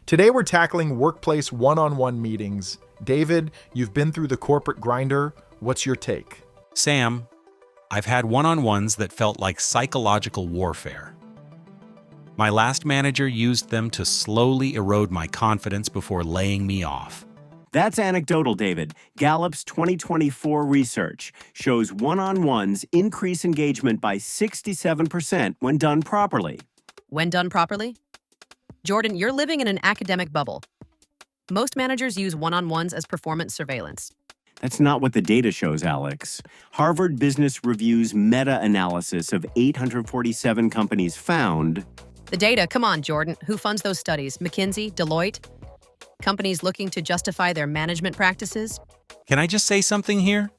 Today we're tackling workplace one-on-one meetings. David, you've been through the corporate grinder. What's your take? Sam, I've had one-on-ones that felt like psychological warfare. My last manager used them to slowly erode my confidence before laying me off. That's anecdotal, David. Gallup's 2024 research shows one-on-ones increase engagement by 67% when done properly. When done properly? Jordan, you're living in an academic bubble. Most managers use one-on-ones as performance surveillance. That's not what the data shows, Alex. Harvard Business Review's meta-analysis of 847 companies found... The data, come on, Jordan. Who funds those studies? McKinsey? Deloitte? Companies looking to justify their management practices? Can I just say something here?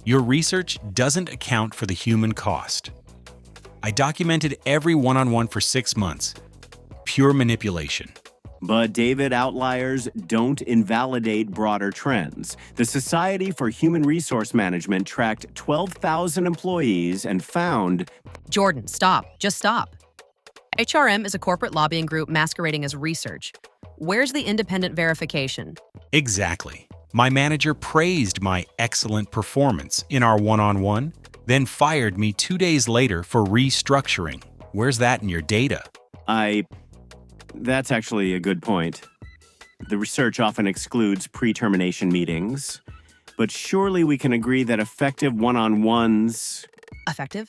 Your research doesn't account for the human cost. I documented every one-on-one for 6 months. Pure manipulation. But, David, outliers don't invalidate broader trends. The Society for Human Resource Management tracked 12,000 employees and found... Jordan, stop. Just stop. HRM is a corporate lobbying group masquerading as research. Where's the independent verification? Exactly. My manager praised my excellent performance in our one-on-one, then fired me 2 days later for restructuring. Where's that in your data? That's actually a good point. The research often excludes pre-termination meetings, but surely we can agree that effective one-on-ones... Effective?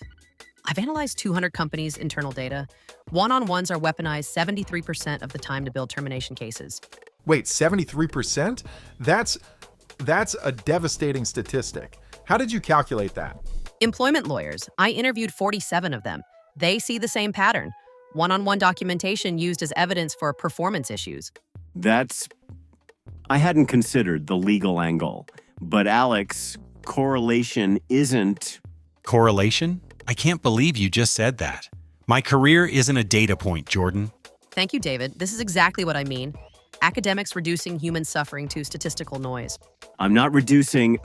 I've analyzed 200 companies' internal data. One-on-ones are weaponized 73% of the time to build termination cases. Wait, 73%? That's a devastating statistic. How did you calculate that? Employment lawyers. I interviewed 47 of them. They see the same pattern. One-on-one documentation used as evidence for performance issues. I hadn't considered the legal angle. But Alex, correlation isn't... Correlation? I can't believe you just said that. My career isn't a data point, Jordan. Thank you, David. This is exactly what I mean. Academics reducing human suffering to statistical noise. I'm not reducing...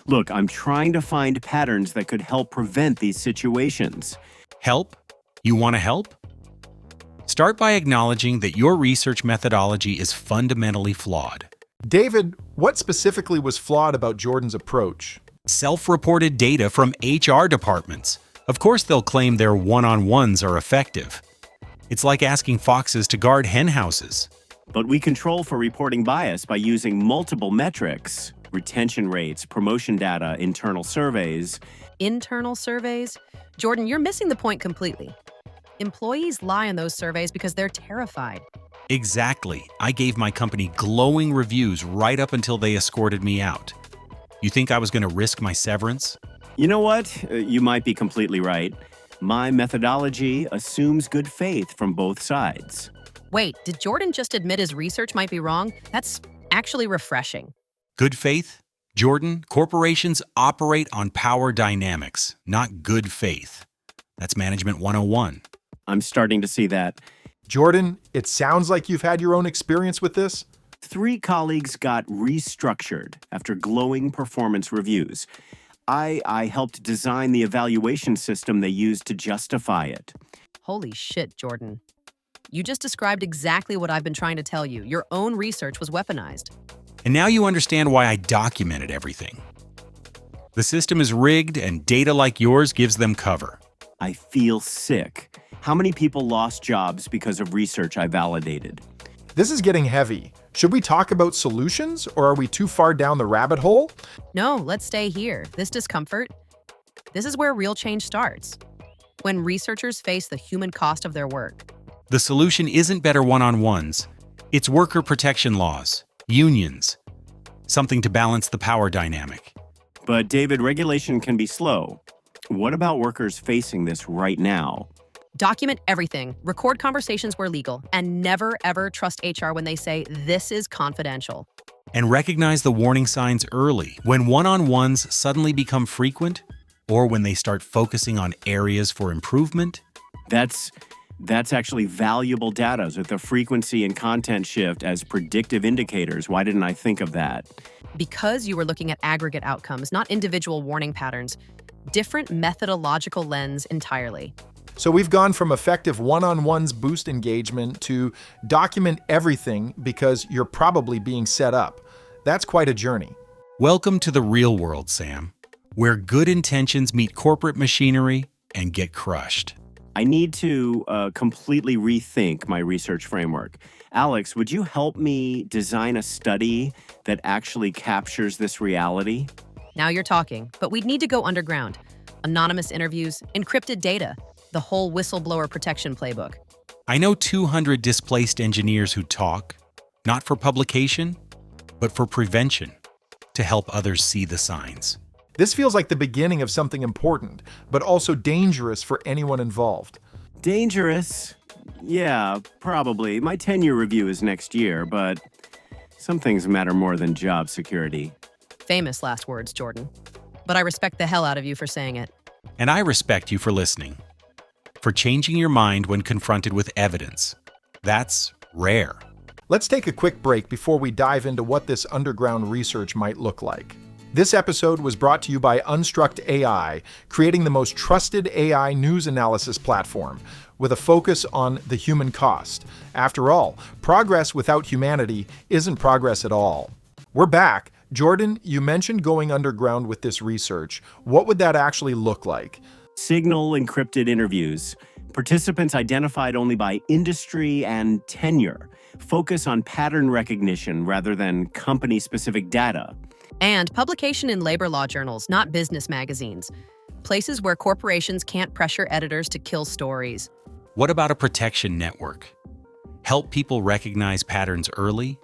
Look, I'm trying to find patterns that could help prevent these situations. Help? You want to help? Start by acknowledging that your research methodology is fundamentally flawed. David, what specifically was flawed about Jordan's approach? Self-reported data from HR departments. Of course they'll claim their one-on-ones are effective. It's like asking foxes to guard hen houses. But we control for reporting bias by using multiple metrics. Retention rates, promotion data, internal surveys. Internal surveys? Jordan, you're missing the point completely. Employees lie on those surveys because they're terrified. Exactly. I gave my company glowing reviews right up until they escorted me out. You think I was going to risk my severance? You know what? You might be completely right. My methodology assumes good faith from both sides. Wait, did Jordan just admit his research might be wrong? That's actually refreshing. Good faith? Jordan, corporations operate on power dynamics, not good faith. That's Management 101. I'm starting to see that. Jordan, it sounds like you've had your own experience with this. 3 colleagues got restructured after glowing performance reviews. I helped design the evaluation system they used to justify it. Holy shit, Jordan. You just described exactly what I've been trying to tell you. Your own research was weaponized. And now you understand why I documented everything. The system is rigged and data like yours gives them cover. I feel sick. How many people lost jobs because of research I validated? This is getting heavy. Should we talk about solutions, or are we too far down the rabbit hole? No, let's stay here. This discomfort, this is where real change starts. When researchers face the human cost of their work. The solution isn't better one-on-ones. It's worker protection laws, unions, something to balance the power dynamic. But David, regulation can be slow. What about workers facing this right now? Document everything, record conversations where legal, and never ever trust HR when they say this is confidential. And recognize the warning signs early, when one-on-ones suddenly become frequent, or when they start focusing on areas for improvement. That's actually valuable data with the frequency and content shift as predictive indicators. Why didn't I think of that? Because you were looking at aggregate outcomes, not individual warning patterns. Different methodological lens entirely. So we've gone from effective one-on-ones boost engagement to document everything because you're probably being set up. That's quite a journey. Welcome to the real world, Sam, where good intentions meet corporate machinery and get crushed. I need to completely rethink my research framework. Alex, would you help me design a study that actually captures this reality? Now you're talking, but we'd need to go underground. Anonymous interviews, encrypted data, the whole whistleblower protection playbook. I know 200 displaced engineers who talk, not for publication, but for prevention, to help others see the signs. This feels like the beginning of something important, but also dangerous for anyone involved. Dangerous? Yeah, probably. My 10-year review is next year, but some things matter more than job security. Famous last words, Jordan. But I respect the hell out of you for saying it. And I respect you for listening, for changing your mind when confronted with evidence. That's rare. Let's take a quick break before we dive into what this underground research might look like. This episode was brought to you by Unstruct AI, creating the most trusted AI news analysis platform with a focus on the human cost. After all, progress without humanity isn't progress at all. We're back. Jordan, you mentioned going underground with this research. What would that actually look like? Signal encrypted interviews. Participants identified only by industry and tenure. Focus on pattern recognition rather than company-specific data. And publication in labor law journals, not business magazines. Places where corporations can't pressure editors to kill stories. What about a protection network? Help people recognize patterns early,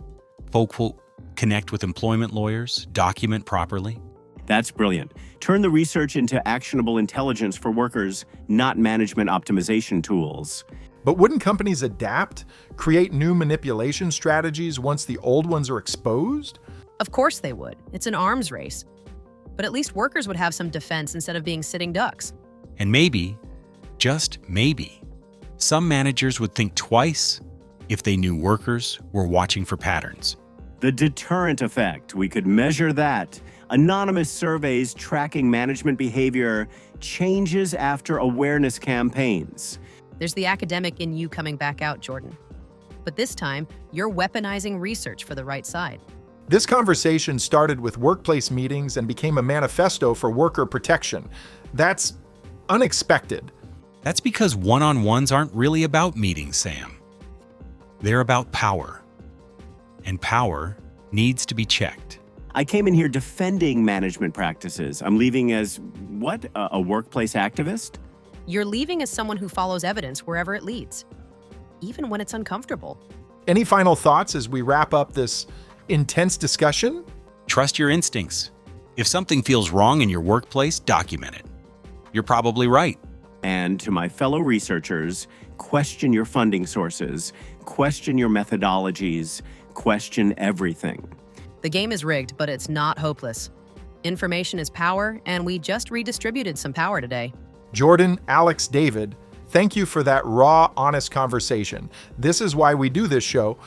connect with employment lawyers, document properly. That's brilliant. Turn the research into actionable intelligence for workers, not management optimization tools. But wouldn't companies adapt, create new manipulation strategies once the old ones are exposed? Of course they would. It's an arms race. But at least workers would have some defense instead of being sitting ducks. And maybe, just maybe, some managers would think twice if they knew workers were watching for patterns. The deterrent effect, we could measure that. Anonymous surveys tracking management behavior changes after awareness campaigns. There's the academic in you coming back out, Jordan. But this time, you're weaponizing research for the right side. This conversation started with workplace meetings and became a manifesto for worker protection. That's unexpected. That's because one-on-ones aren't really about meetings, Sam. They're about power. And power needs to be checked. I came in here defending management practices. I'm leaving as, what, a workplace activist? You're leaving as someone who follows evidence wherever it leads, even when it's uncomfortable. Any final thoughts as we wrap up this intense discussion? Trust your instincts. If something feels wrong in your workplace, document it. You're probably right. And to my fellow researchers, question your funding sources, question your methodologies, question everything. The game is rigged, but it's not hopeless. Information is power, and we just redistributed some power today. Jordan, Alex, David, thank you for that raw, honest conversation. This is why we do this show.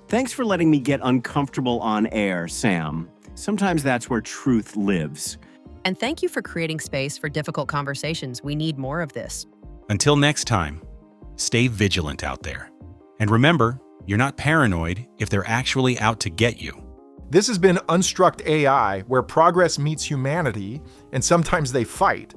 Thanks for letting me get uncomfortable on air, Sam. Sometimes that's where truth lives. And thank you for creating space for difficult conversations. We need more of this. Until next time, stay vigilant out there. And remember, you're not paranoid if they're actually out to get you. This has been Unstruct AI, where progress meets humanity, and sometimes they fight.